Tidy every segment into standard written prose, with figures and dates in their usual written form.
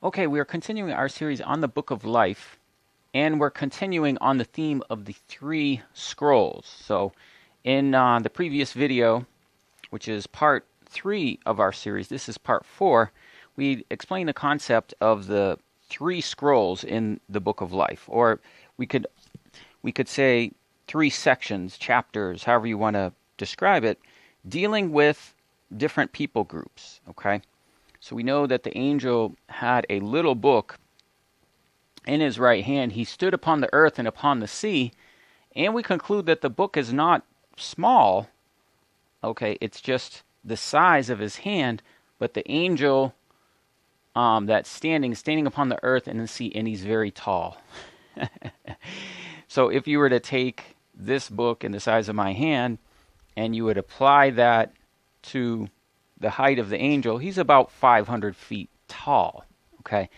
Okay, we are continuing our series on the Book of Life, and we're continuing on the theme of the three scrolls. So, in the previous video, which is part 3 of our series, this is part 4, we explained the concept of the three scrolls in the Book of Life, or we could say three sections, chapters, however you want to describe it, dealing with different people groups. Okay. So we know that the angel had a little book in his right hand. He stood upon the earth and upon the sea, and we conclude that the book is not small. Okay, it's just the size of his hand, but the angel that's standing upon the earth and the sea, and he's very tall. So if you were to take this book in the size of my hand and you would apply that to the height of the angel, he's about 500 feet tall. Okay.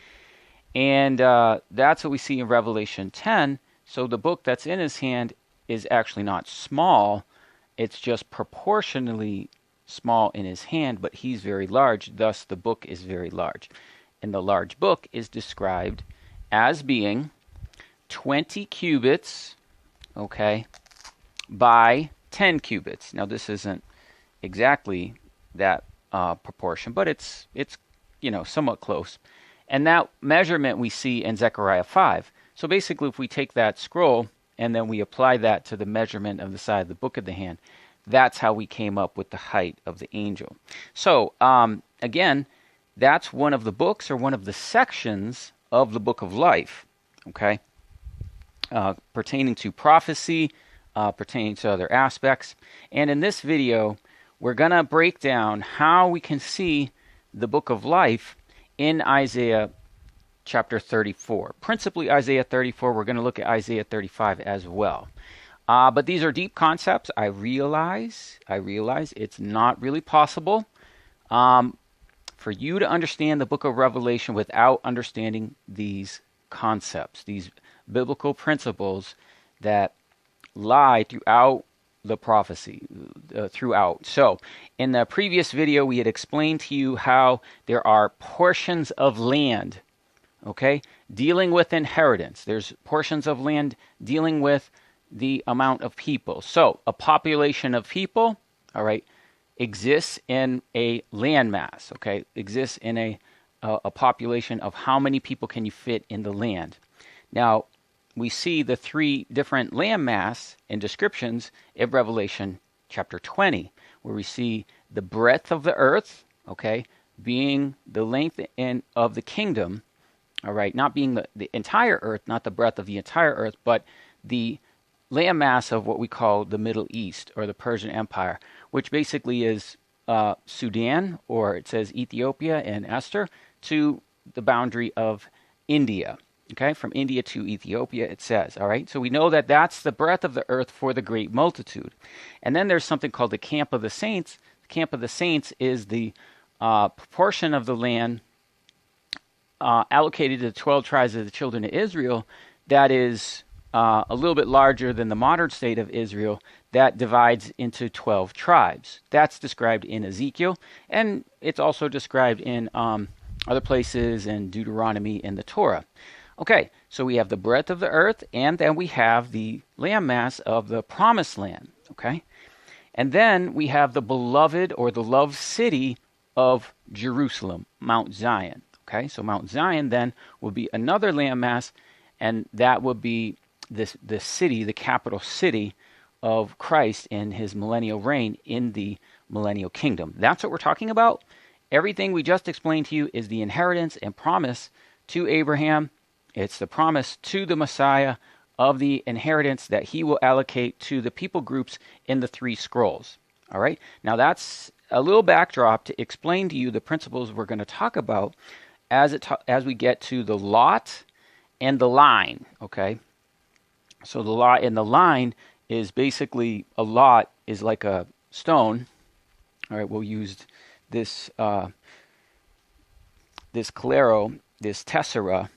And that's what we see in Revelation 10. So the book that's in his hand is actually not small. It's just proportionally small in his hand, but he's very large. Thus, the book is very large. And the large book is described as being 20 cubits, okay, by 10 cubits. Now, this isn't exactly that proportion, but it's somewhat close. And that measurement we see in Zechariah 5. So basically, if we take that scroll and then we apply that to the measurement of the side of the book of the hand, that's how we came up with the height of the angel. So again, that's one of the books or one of the sections of the book of life, okay, pertaining to prophecy, pertaining to other aspects. And in this video, we're going to break down how we can see the book of life in Isaiah chapter 34. Principally Isaiah 34. We're going to look at Isaiah 35 as well. But these are deep concepts. I realize it's not really possible for you to understand the book of Revelation without understanding these concepts, these biblical principles that lie throughout the prophecy throughout. So in the previous video, we had explained to you how there are portions of land, okay, dealing with inheritance. There's portions of land dealing with the amount of people. So a population of people, all right, exists in a landmass, okay, exists in a population of how many people can you fit in the land. Now, we see the three different landmass and descriptions in Revelation chapter 20, where we see the breadth of the earth, okay, being the length of the kingdom, all right, not being the entire earth, not the breadth of the entire earth, but the landmass of what we call the Middle East or the Persian Empire, which basically is Sudan, or it says Ethiopia and Esther, to the boundary of India. Okay, from India to Ethiopia, it says. All right, so we know that that's the breadth of the earth for the great multitude. And then there's something called the camp of the saints. The camp of the saints is the proportion of the land allocated to the 12 tribes of the children of Israel that is a little bit larger than the modern state of Israel, that divides into 12 tribes. That's described in Ezekiel, and it's also described in other places in Deuteronomy and the Torah. Okay, so we have the breadth of the earth, and then we have the landmass of the promised land, okay? And then we have the beloved or the loved city of Jerusalem, Mount Zion, okay? So Mount Zion then will be another landmass, and that will be the city, the capital city of Christ in his millennial reign in the millennial kingdom. That's what we're talking about. Everything we just explained to you is the inheritance and promise to Abraham. It's the promise to the Messiah of the inheritance that he will allocate to the people groups in the three scrolls. All right. Now that's a little backdrop to explain to you the principles we're going to talk about as we get to the lot and the line. Okay. So the lot and the line is basically, a lot is like a stone. All right. We'll use this this Calero, this tessera.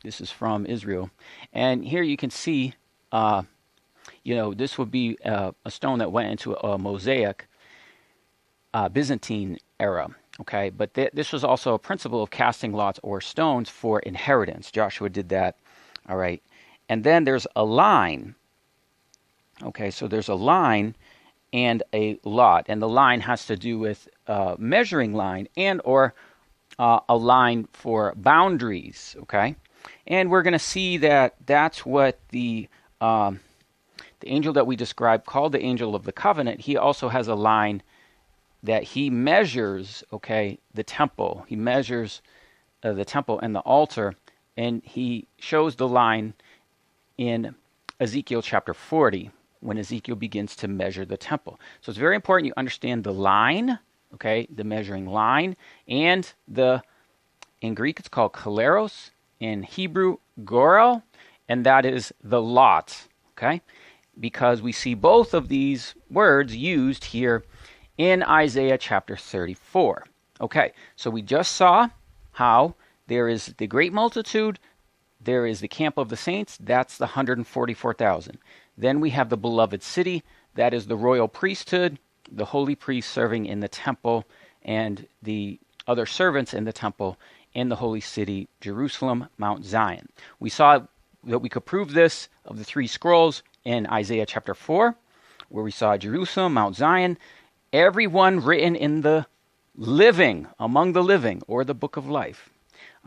This is from Israel. And here you can see, this would be a stone that went into a Mosaic Byzantine era. Okay, but this was also a principle of casting lots or stones for inheritance. Joshua did that. All right. And then there's a line. Okay, so there's a line and a lot. And the line has to do with measuring line and or a line for boundaries. Okay. And we're going to see that that's what the angel that we described, called the angel of the covenant, he also has a line that he measures, okay, the temple. He measures the temple and the altar, and he shows the line in Ezekiel chapter 40 when Ezekiel begins to measure the temple. So it's very important you understand the line, okay, the measuring line, and in Greek it's called kaleros, in Hebrew gorel, and that is the lot, okay, because we see both of these words used here in Isaiah chapter 34. Okay, so we just saw how there is the great multitude, there is the camp of the saints, that's the 144,000. Then we have the beloved city, that is the royal priesthood, the holy priests serving in the temple, and the other servants in the temple in the holy city, Jerusalem, Mount Zion. We saw that we could prove this of the three scrolls in Isaiah chapter 4, where we saw Jerusalem, Mount Zion, everyone written in the living, among the living, or the book of life,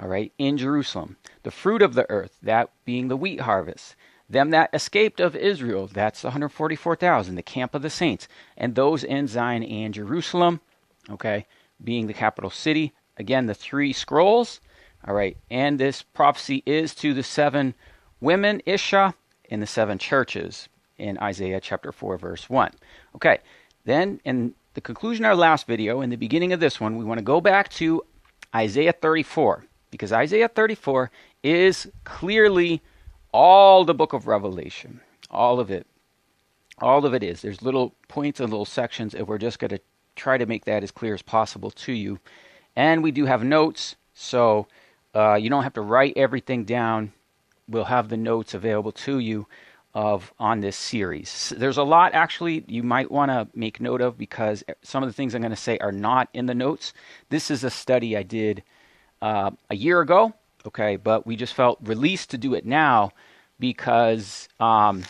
all right, in Jerusalem. The fruit of the earth, that being the wheat harvest. Them that escaped of Israel, that's 144,000, the camp of the saints. And those in Zion and Jerusalem, okay, being the capital city. Again, the three scrolls, all right, and this prophecy is to the 7 women, Isha, in the 7 churches in Isaiah chapter 4, verse 1. Okay, then in the conclusion of our last video, in the beginning of this one, we want to go back to Isaiah 34, because Isaiah 34 is clearly all the book of Revelation, all of it. All of it is. There's little points and little sections, and we're just going to try to make that as clear as possible to you. And we do have notes, so you don't have to write everything down. We'll have the notes available to you on this series. There's a lot, actually, you might want to make note of, because some of the things I'm going to say are not in the notes. This is a study I did a year ago, okay, but we just felt released to do it now because of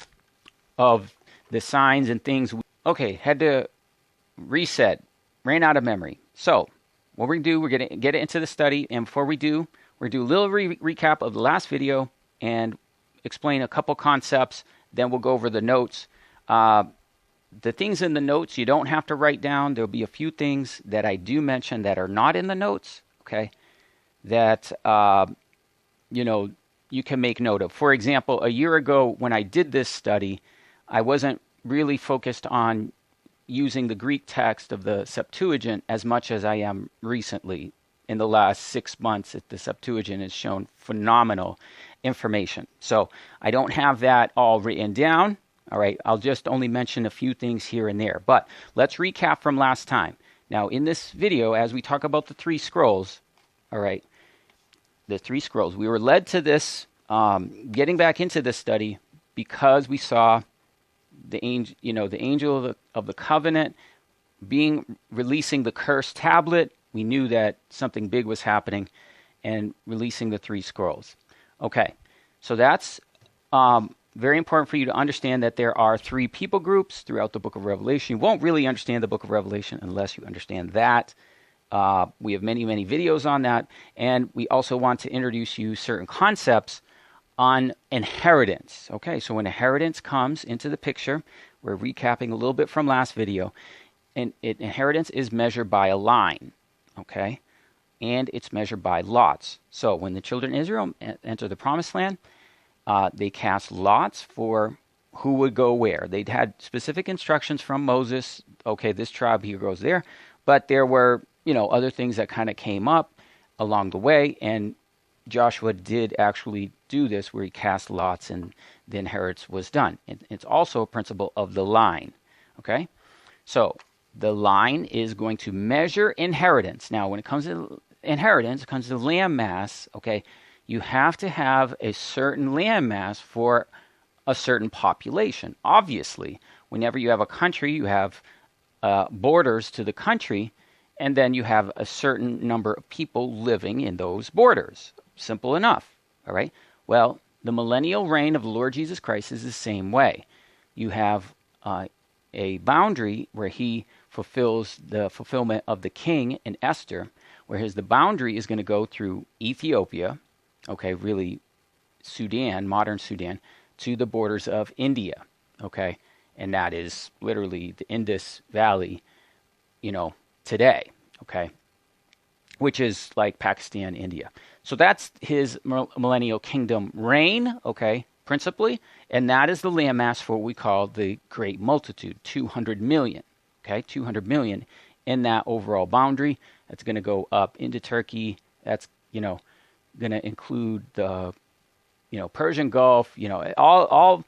the signs and things. Okay, had to reset, ran out of memory. So what we're going to do, we're going to get it into the study, and before we do, we're going to do a little recap of the last video and explain a couple concepts, then we'll go over the notes. The things in the notes you don't have to write down. There'll be a few things that I do mention that are not in the notes, okay, that, you can make note of. For example, a year ago when I did this study, I wasn't really focused on using the Greek text of the Septuagint as much as I am recently. In the last 6 months, the Septuagint has shown phenomenal information. So I don't have that all written down. All right, I'll just only mention a few things here and there. But let's recap from last time. Now, in this video, as we talk about the 3 scrolls, all right, the 3 scrolls, we were led to this, getting back into this study because we saw the angel, the angel of the covenant releasing the cursed tablet. We knew that something big was happening, and releasing the 3 scrolls. Okay, so that's very important for you to understand that there are 3 people groups throughout the book of Revelation. You won't really understand the book of Revelation unless you understand that. We have many, many videos on that, and we also want to introduce you certain concepts on inheritance. Okay, so when inheritance comes into the picture, we're recapping a little bit from last video, and inheritance is measured by a line, okay, and it's measured by lots. So when the children of Israel enter the promised land, they cast lots for who would go where. They'd had specific instructions from Moses, okay, this tribe here goes there, but there were, other things that kind of came up along the way, and Joshua did actually do this where he cast lots and the inheritance was done. It's also a principle of the line, okay? So the line is going to measure inheritance. Now, when it comes to inheritance, it comes to land mass, okay, you have to have a certain land mass for a certain population. Obviously, whenever you have a country, you have borders to the country, and then you have a certain number of people living in those borders. Simple enough. All right. Well, the millennial reign of the Lord Jesus Christ is the same way. You have a boundary where he fulfills the fulfillment of the king in Esther, whereas the boundary is going to go through Ethiopia, okay, really Sudan, modern Sudan, to the borders of India, okay, and that is literally the Indus Valley, today, okay, which is like Pakistan, India. So that's his millennial kingdom reign, okay, principally, and that is the landmass for what we call the Great Multitude, 200 million, okay, 200 million in that overall boundary. That's going to go up into Turkey. That's, going to include the, Persian Gulf, all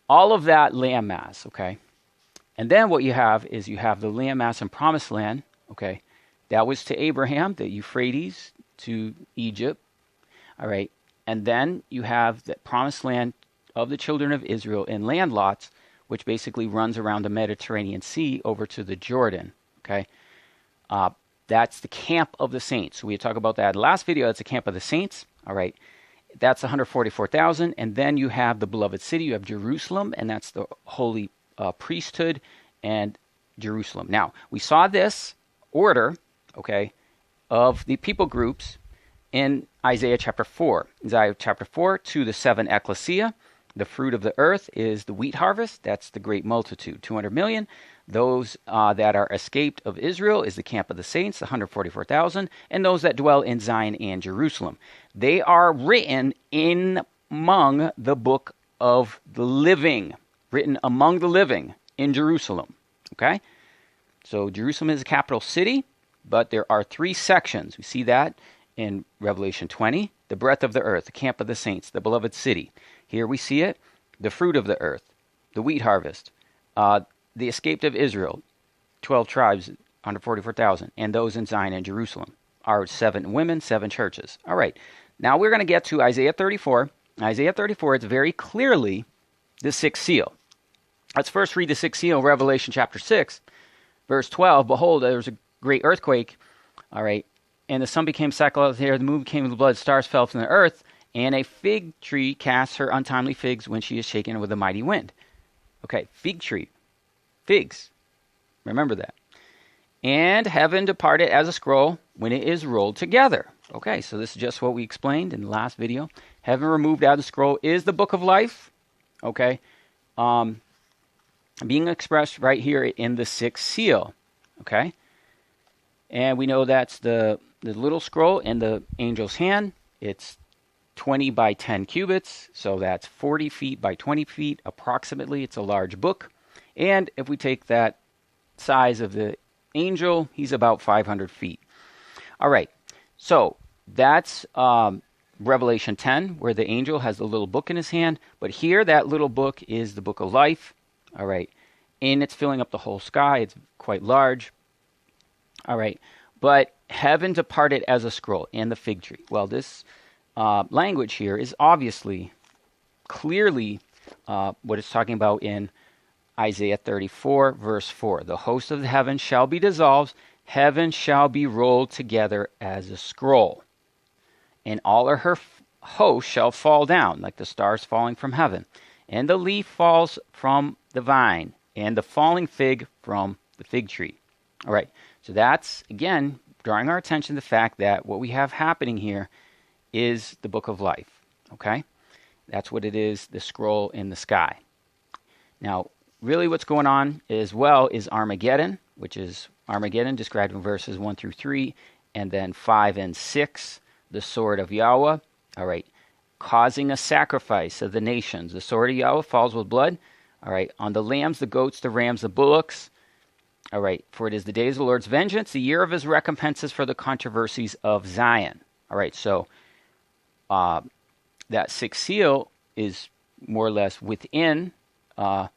of that landmass, okay. And then what you have is you have the landmass and promised land, okay. That was to Abraham, the Euphrates to Egypt, all right. And then you have the promised land of the children of Israel in land lots, which basically runs around the Mediterranean Sea over to the Jordan, okay. That's the camp of the saints. We talked about that in the last video. That's the camp of the saints, all right. That's 144,000. And then you have the beloved city. You have Jerusalem, and that's the holy priesthood and Jerusalem. Now, we saw this order, okay, of the people groups in Isaiah chapter 4. Isaiah chapter 4, to the seven ecclesia. The fruit of the earth is the wheat harvest. That's the great multitude, 200 million. Those that are escaped of Israel is the camp of the saints, 144,000. And those that dwell in Zion and Jerusalem. They are written in among the book of the living. Written among the living in Jerusalem. Okay? So Jerusalem is a capital city, but there are three sections. We see that in Revelation 20. The breadth of the earth, the camp of the saints, the beloved city. Here we see it, the fruit of the earth, the wheat harvest, the escaped of Israel, 12 tribes, 144,000, and those in Zion and Jerusalem are 7 women, 7 churches. All right, now we're going to get to Isaiah 34. Isaiah 34, it's very clearly the sixth seal. Let's first read the sixth seal, Revelation chapter 6, verse 12. Behold, there was a great earthquake, all right, and the sun became sackcloth hair, the moon became blood, stars fell from the earth, and a fig tree casts her untimely figs when she is shaken with a mighty wind. Okay, fig tree. Figs. Remember that. And heaven departed as a scroll when it is rolled together. Okay, so this is just what we explained in the last video. Heaven removed out of the scroll is the book of life. Okay. Being expressed right here in the sixth seal. Okay. And we know that's the little scroll in the angel's hand. It's 20 by 10 cubits, so that's 40 feet by 20 feet approximately. It's a large book. And if we take that size of the angel, he's about 500 feet. All right, so that's Revelation 10, where the angel has the little book in his hand. But here, that little book is the book of life. All right, and it's filling up the whole sky. It's quite large. All right, but heaven departed as a scroll, and the fig tree. Well, this language here is obviously, clearly, what it's talking about in Isaiah 34, verse 4. The host of the heaven shall be dissolved, heaven shall be rolled together as a scroll, and all of her host shall fall down, like the stars falling from heaven, and the leaf falls from the vine, and the falling fig from the fig tree. All right, so that's, again, drawing our attention to the fact that what we have happening here is the book of life, okay? That's what it is, the scroll in the sky. Now, really what's going on as well is Armageddon, which is Armageddon described in verses 1 through 3, and then 5 and 6, the sword of Yahweh, all right, causing a sacrifice of the nations. The sword of Yahweh falls with blood, all right, on the lambs, the goats, the rams, the bullocks, all right, for it is the days of the Lord's vengeance, the year of his recompenses for the controversies of Zion. All right, so that sixth seal is more or less within, the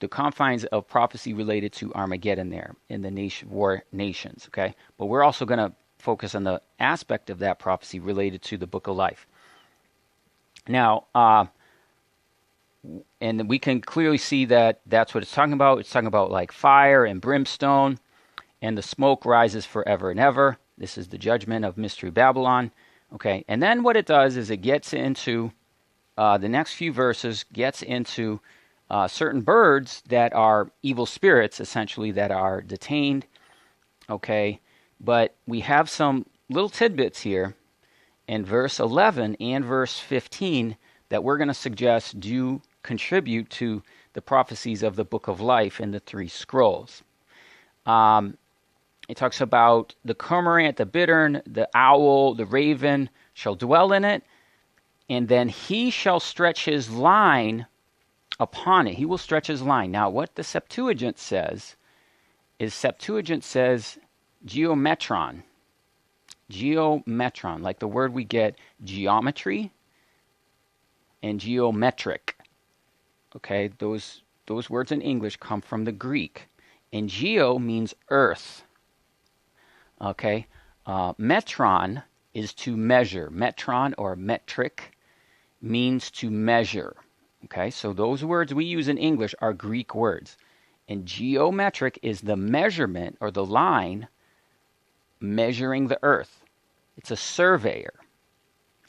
confines of prophecy related to Armageddon there in the war nations, okay? But we're also going to focus on the aspect of that prophecy related to the book of life. Now, and we can clearly see that that's what it's talking about. It's talking about like fire and brimstone. and the smoke rises forever and ever. This is the judgment of Mystery Babylon. Okay, and then what it does is it gets into the next few verses, gets into certain birds that are evil spirits, essentially, that are detained. Okay, but we have some little tidbits here in verse 11 and verse 15 that we're going to suggest do contribute to the prophecies of the Book of Life in the three scrolls. It talks about the cormorant, the bittern, the owl, the raven shall dwell in it, and then he shall stretch his line upon it. He will stretch his line. Now, what the Septuagint says geometron. Geometron, like the word we get geometry and geometric. Okay, those words in English come from the Greek. And geo means earth. Okay, metron is to measure. Metron or metric means to measure. Okay, so those words we use in English are Greek words. And geometric is the measurement or the line measuring the earth. It's a surveyor.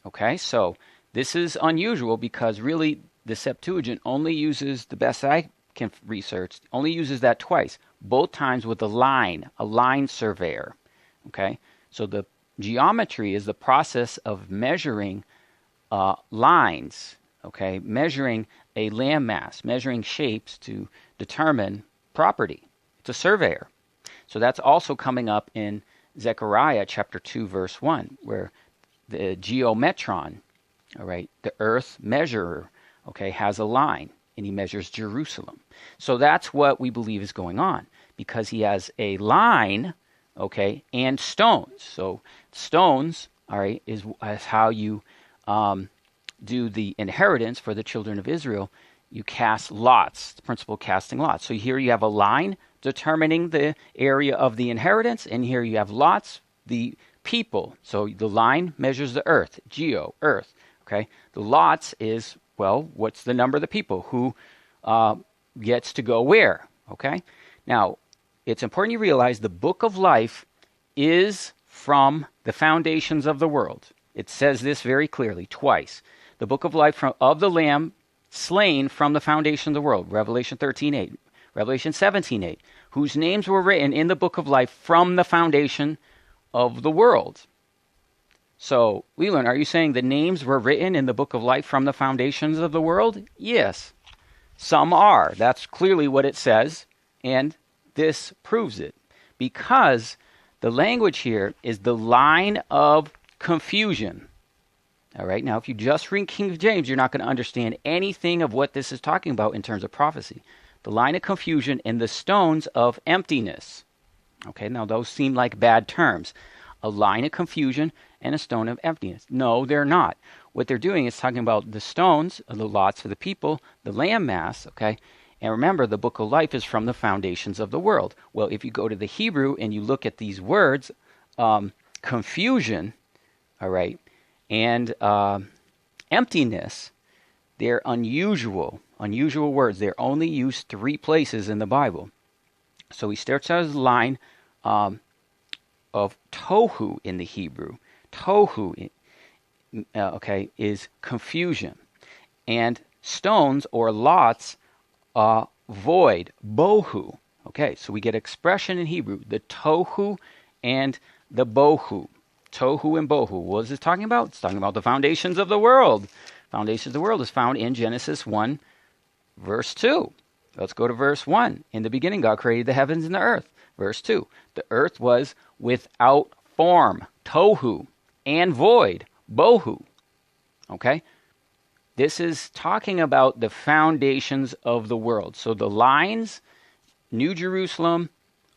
Okay, so this is unusual because really the Septuagint only uses, the best I can research, only uses that twice. Both times with a line surveyor. Okay, so the geometry is the process of measuring lines. Okay, measuring a landmass, measuring shapes to determine property. It's a surveyor. So that's also coming up in Zechariah chapter 2, verse 1, where the geometron, all right, the earth measurer, okay, has a line, and he measures Jerusalem. So that's what we believe is going on, because he has a line, okay, and stones. So stones, all right, is how you do the inheritance for the children of Israel. You cast lots, the principle of casting lots. So here you have a line determining the area of the inheritance, and here you have lots, the people. So the line measures the earth, geo, earth. Okay, the lots is, well, what's the number of the people who gets to go where? Okay, now it's important you realize the Book of Life is from the foundations of the world. It says this very clearly twice. The Book of Life of the Lamb slain from the foundation of the world, Revelation 13:8, Revelation 17:8, whose names were written in the Book of Life from the foundation of the world. So, Leland, are you saying the names were written in the Book of Life from the foundations of the world? Yes, some are. That's clearly what it says, and this proves it. Because the language here is the line of confusion. All right, now if you just read King James, you're not going to understand anything of what this is talking about in terms of prophecy. The line of confusion and the stones of emptiness. Okay, now those seem like bad terms. A line of confusion and a stone of emptiness. No, they're not. What they're doing is talking about the stones, the lots for the people, the landmass, okay? And remember, the Book of Life is from the foundations of the world. Well, if you go to the Hebrew and you look at these words, confusion, all right, and emptiness, they're unusual words. They're only used 3 places in the Bible. So he starts out as a line of tohu in the Hebrew. Tohu, okay, is confusion. And stones or lots, void, bohu. Okay, so we get expression in Hebrew, the tohu and the bohu. Tohu and bohu. What is this talking about? It's talking about the foundations of the world. Foundations of the world is found in Genesis 1, verse 2. Let's go to verse 1. In the beginning, God created the heavens and the earth. Verse 2. The earth was without form, tohu, and void, bohu. Okay? This is talking about the foundations of the world. So the lines, New Jerusalem,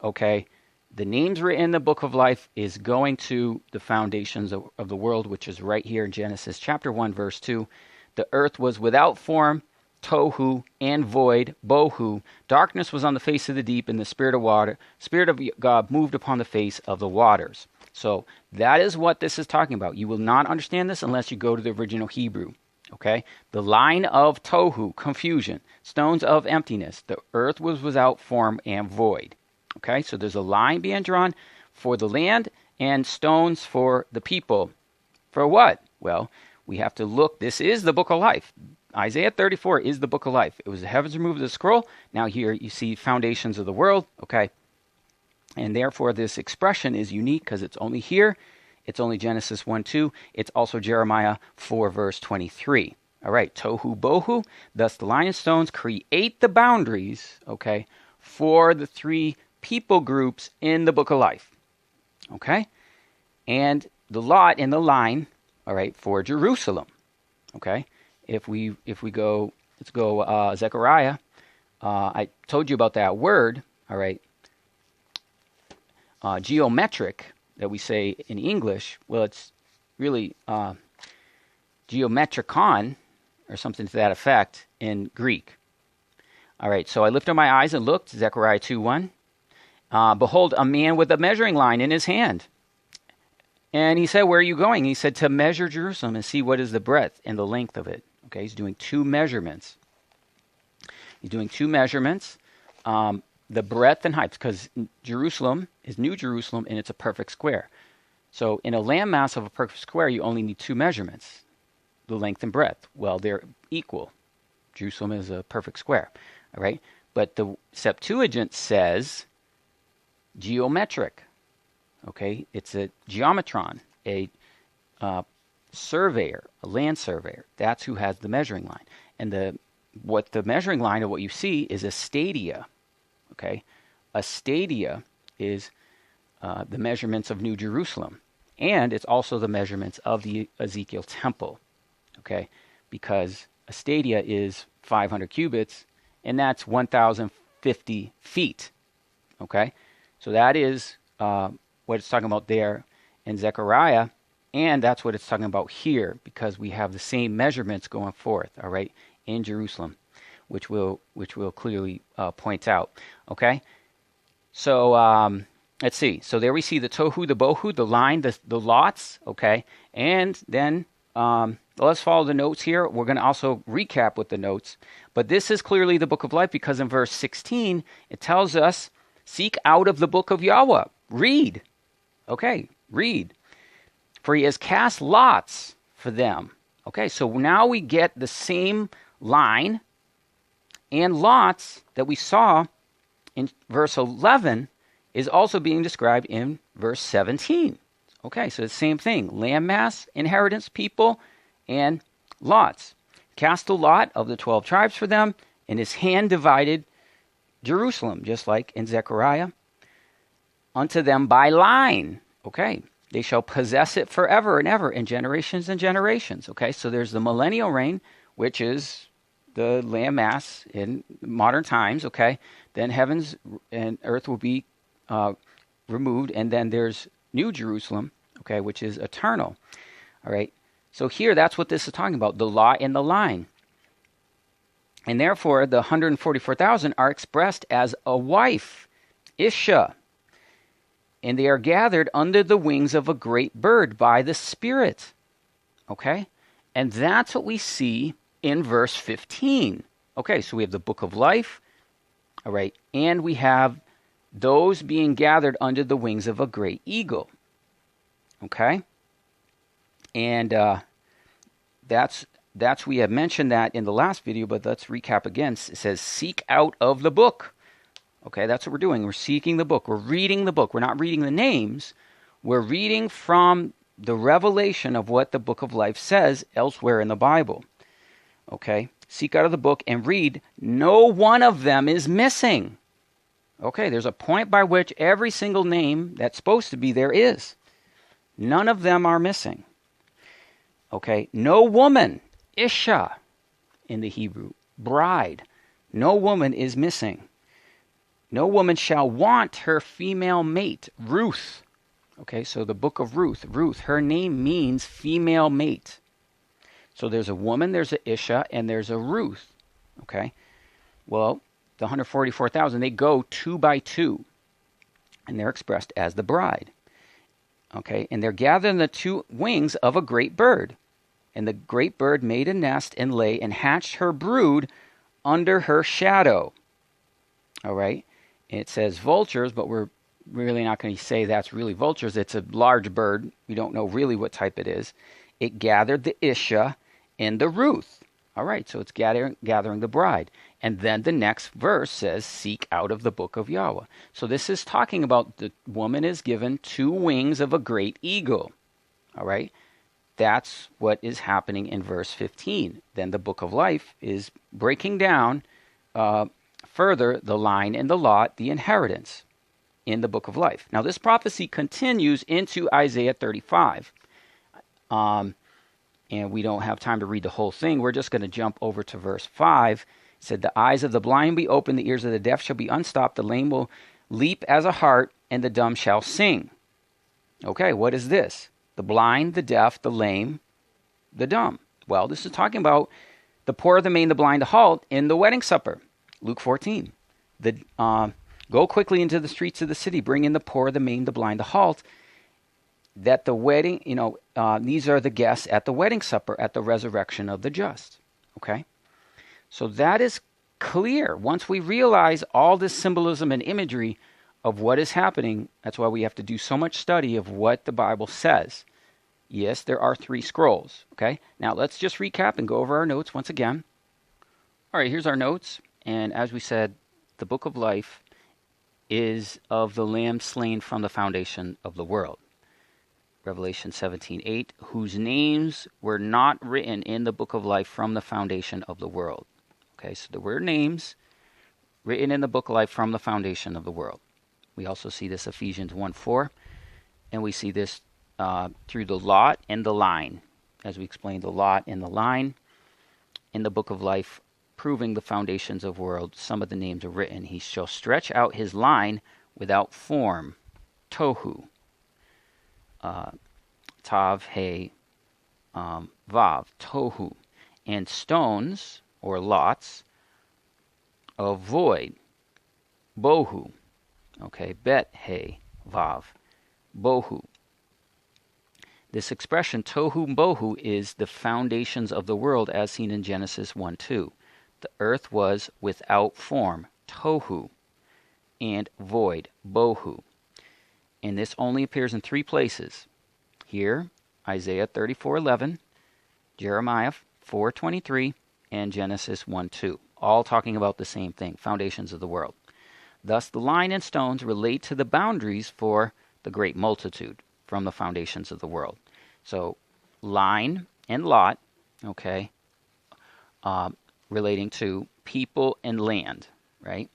okay, the names written in the Book of Life is going to the foundations of the world, which is right here in Genesis chapter 1, verse 2. The earth was without form, tohu, and void, bohu. Darkness was on the face of the deep, and the Spirit of God moved upon the face of the waters. So that is what this is talking about. You will not understand this unless you go to the original Hebrew. Okay? The line of tohu, confusion, stones of emptiness. The earth was without form and void. Okay, so there's a line being drawn for the land and stones for the people. For what? Well, we have to look. This is the book of life. Isaiah 34 is the book of life. It was the heavens removed of the scroll. Now here you see foundations of the world. Okay, and therefore this expression is unique because it's only here. It's only Genesis 1:2. It's also Jeremiah 4 verse 23. All right, tohu bohu. Thus the line and stones create the boundaries, okay, for the three people groups in the book of life. Okay, and the lot in the line, all right, for Jerusalem. Okay, if we go, let's go Zechariah. I told you about that word. All right, geometric that we say in English. Well, it's really geometricon, or something to that effect in Greek. All right, so I lifted my eyes and looked, Zechariah 2:1. Behold, a man with a measuring line in his hand. And he said, where are you going? He said, to measure Jerusalem and see what is the breadth and the length of it. Okay, he's doing two measurements. He's doing two measurements, the breadth and height, because Jerusalem is New Jerusalem and it's a perfect square. So in a landmass of a perfect square, you only need two measurements, the length and breadth. Well, they're equal. Jerusalem is a perfect square, all right? But the Septuagint says geometric, okay? It's a geometron, a surveyor, a land surveyor. That's who has the measuring line. And the measuring line of what you see is a stadia, okay? A stadia is the measurements of New Jerusalem. And it's also the measurements of the Ezekiel temple, okay? Because a stadia is 500 cubits, and that's 1,050 feet, okay? So that is what it's talking about there in Zechariah, and that's what it's talking about here, because we have the same measurements going forth, all right, in Jerusalem, which we'll clearly point out, okay? So let's see. So there we see the tohu, the bohu, the line, the lots, okay? And then let's follow the notes here. We're going to also recap with the notes. But this is clearly the book of life, because in verse 16, it tells us, seek out of the book of Yahweh. Read. Okay, read. For he has cast lots for them. Okay, so now we get the same line and lots that we saw in verse 11 is also being described in verse 17. Okay, so the same thing. Landmass, inheritance, people, and lots. Cast a lot of the 12 tribes for them, and his hand divided Jerusalem, just like in Zechariah, unto them by line. Okay, they shall possess it forever and ever, in generations and generations. Okay, so there's the millennial reign, which is the landmass in modern times. Okay, then heavens and earth will be removed, and then there's New Jerusalem, okay, which is eternal. All right, so here that's what this is talking about, the law and the line. And therefore, the 144,000 are expressed as a wife, Isha. And they are gathered under the wings of a great bird by the Spirit. Okay? And that's what we see in verse 15. Okay, so we have the book of life. All right, and we have those being gathered under the wings of a great eagle. Okay? And we have mentioned that in the last video, but let's recap again. It says, seek out of the book. Okay, that's what we're doing. We're seeking the book. We're reading the book. We're not reading the names. We're reading from the revelation of what the book of life says elsewhere in the Bible. Okay, seek out of the book and read. No one of them is missing. Okay, there's a point by which every single name that's supposed to be there is. None of them are missing. Okay, no woman, Isha in the Hebrew, bride. No woman is missing. No woman shall want her female mate, Ruth. Okay, so the book of Ruth, her name means female mate. So there's a woman, there's a Isha, and there's a Ruth. Okay, well, the 144,000, they go 2 by 2, and they're expressed as the bride. Okay, and they're gathered in the two wings of a great bird. And the great bird made a nest and lay and hatched her brood under her shadow. All right. It says vultures, but we're really not going to say that's really vultures. It's a large bird. We don't know really what type it is. It gathered the Isha and the Ruth. All right, so it's gathering the bride. And then the next verse says, seek out of the book of Yahweh. So this is talking about the woman is given 2 wings of a great eagle. All right, that's what is happening in verse 15. Then the book of life is breaking down further the line and the lot, the inheritance in the book of life. Now this prophecy continues into Isaiah 35. And we don't have time to read the whole thing. We're just going to jump over to verse 5. It said, the eyes of the blind be opened, the ears of the deaf shall be unstopped, the lame will leap as a hart, and the dumb shall sing. Okay, what is this? The blind, the deaf, the lame, the dumb. Well, this is talking about the poor, the maimed, the blind, the halt in the wedding supper. Luke 14. Go quickly into the streets of the city, bring in the poor, the maimed, the blind, the halt, that the wedding, these are the guests at the wedding supper at the resurrection of the just. Okay? So that is clear. Once we realize all this symbolism and imagery of what is happening, that's why we have to do so much study of what the Bible says. Yes, there are 3 scrolls. Okay? Now let's just recap and go over our notes once again. All right, here's our notes. And as we said, the book of life is of the Lamb slain from the foundation of the world. Revelation 17:8, whose names were not written in the book of life from the foundation of the world. Okay, so there were names written in the book of life from the foundation of the world. We also see this Ephesians 1:4, and we see this through the lot and the line. As we explained, the lot and the line in the book of life, proving the foundations of the world, some of the names are written. He shall stretch out his line without form, tohu. Tav, He, Vav, Tohu, and stones, or lots, of void, Bohu. Okay, Bet, He, Vav, Bohu. This expression, Tohu Bohu, is the foundations of the world as seen in Genesis 1:2. The earth was without form, Tohu, and void, Bohu. And this only appears in 3 places. Here, Isaiah 34:11, Jeremiah 4:23, and Genesis 1:2. All talking about the same thing, foundations of the world. Thus, the line and stones relate to the boundaries for the great multitude from the foundations of the world. So, line and lot, okay, relating to people and land, right?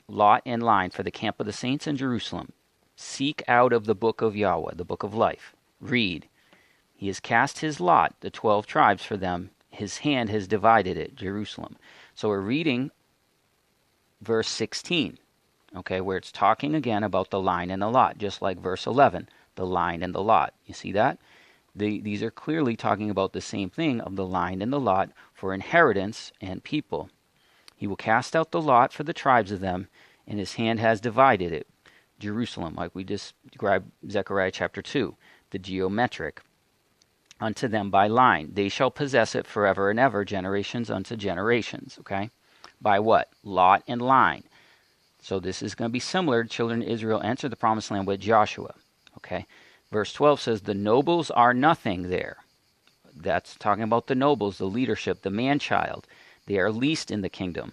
Lot and line for the camp of the saints in Jerusalem. Seek out of the book of Yahweh, the book of life. Read. He has cast his lot, the 12 tribes for them. His hand has divided it, Jerusalem. So we're reading verse 16, okay, where it's talking again about the line and the lot, just like verse 11, the line and the lot. You see that? These are clearly talking about the same thing of the line and the lot for inheritance and people. He will cast out the lot for the tribes of them, and his hand has divided it. Jerusalem, like we just described Zechariah chapter 2, the geometric. Unto them by line. They shall possess it forever and ever, generations unto generations. Okay? By what? Lot and line. So this is going to be similar. Children of Israel enter the promised land with Joshua. Okay? Verse 12 says, the nobles are nothing there. That's talking about the nobles, the leadership, the man-child. They are least in the kingdom.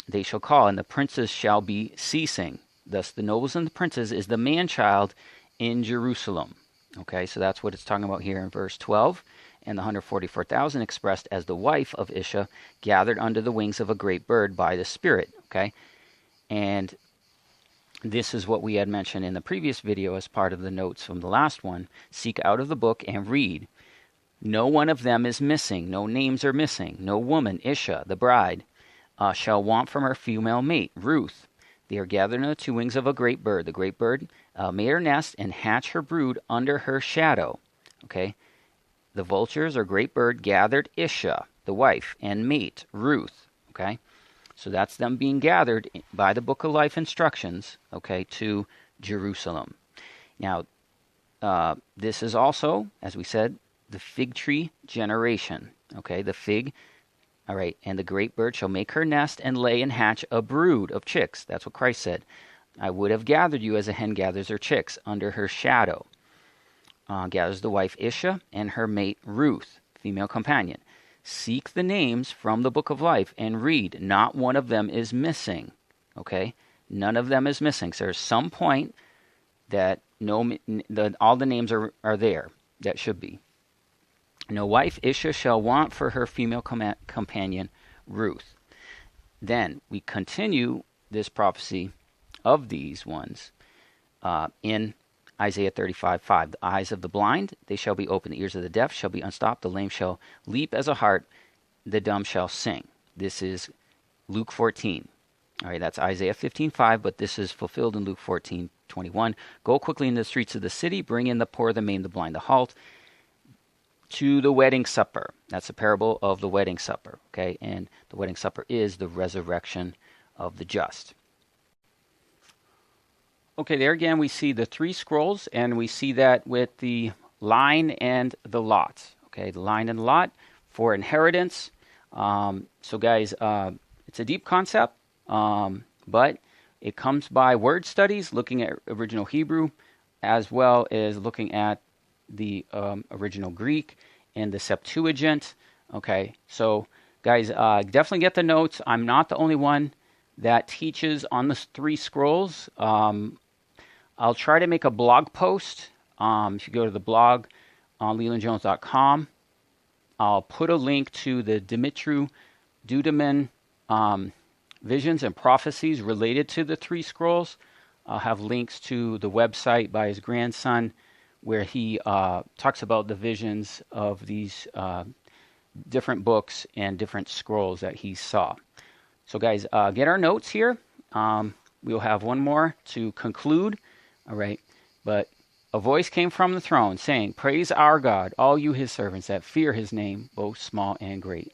They shall call, and the princes shall be ceasing. Thus the nobles and the princes is the man-child in Jerusalem. Okay, so that's what it's talking about here in verse 12. And the 144,000 expressed as the wife of Isha, gathered under the wings of a great bird by the Spirit. Okay, and this is what we had mentioned in the previous video as part of the notes from the last one. Seek out of the book and read. No one of them is missing. No names are missing. No woman, Isha, the bride, shall want from her female mate, Ruth. They are gathered under the 2 wings of a great bird. The great bird made her nest and hatched her brood under her shadow. Okay? The vultures or great bird gathered Isha, the wife, and mate, Ruth. Okay? So that's them being gathered by the Book of Life instructions, okay, to Jerusalem. Now, this is also, as we said, the fig tree generation. Okay? The fig All right, and the great bird shall make her nest and lay and hatch a brood of chicks. That's what Christ said. I would have gathered you as a hen gathers her chicks under her shadow. Gathers the wife Isha and her mate Ruth, female companion. Seek the names from the book of life and read. Not one of them is missing. Okay? None of them is missing. So there's some point that all the names are there. That should be. No wife Isha shall want for her female companion Ruth. Then we continue this prophecy of these ones in Isaiah 35:5. The eyes of the blind, they shall be opened. The ears of the deaf shall be unstopped. The lame shall leap as a hart. The dumb shall sing. This is Luke 14. All right, that's Isaiah 15:5, but this is fulfilled in Luke 14:21. Go quickly in the streets of the city. Bring in the poor, the maimed, the blind, the halt to the wedding supper. That's the parable of the wedding supper. Okay, and the wedding supper is the resurrection of the just. Okay, there again we see the 3 scrolls, and we see that with the line and the lot. Okay, the line and the lot for inheritance. So guys, it's a deep concept, but it comes by word studies, looking at original Hebrew, as well as looking at the original Greek and the Septuagint. Okay, so guys, definitely get the notes. I'm not the only one that teaches on the 3 scrolls. I'll try to make a blog post. If you go to the blog on lelandjones.com, I'll put a link to the Dumitru Duduman visions and prophecies related to the 3 scrolls. I'll have links to the website by his grandson where he talks about the visions of these different books and different scrolls that he saw. So guys, get our notes here. We'll have one more to conclude. All right, but a voice came from the throne saying, "Praise our God, all you his servants that fear his name, both small and great."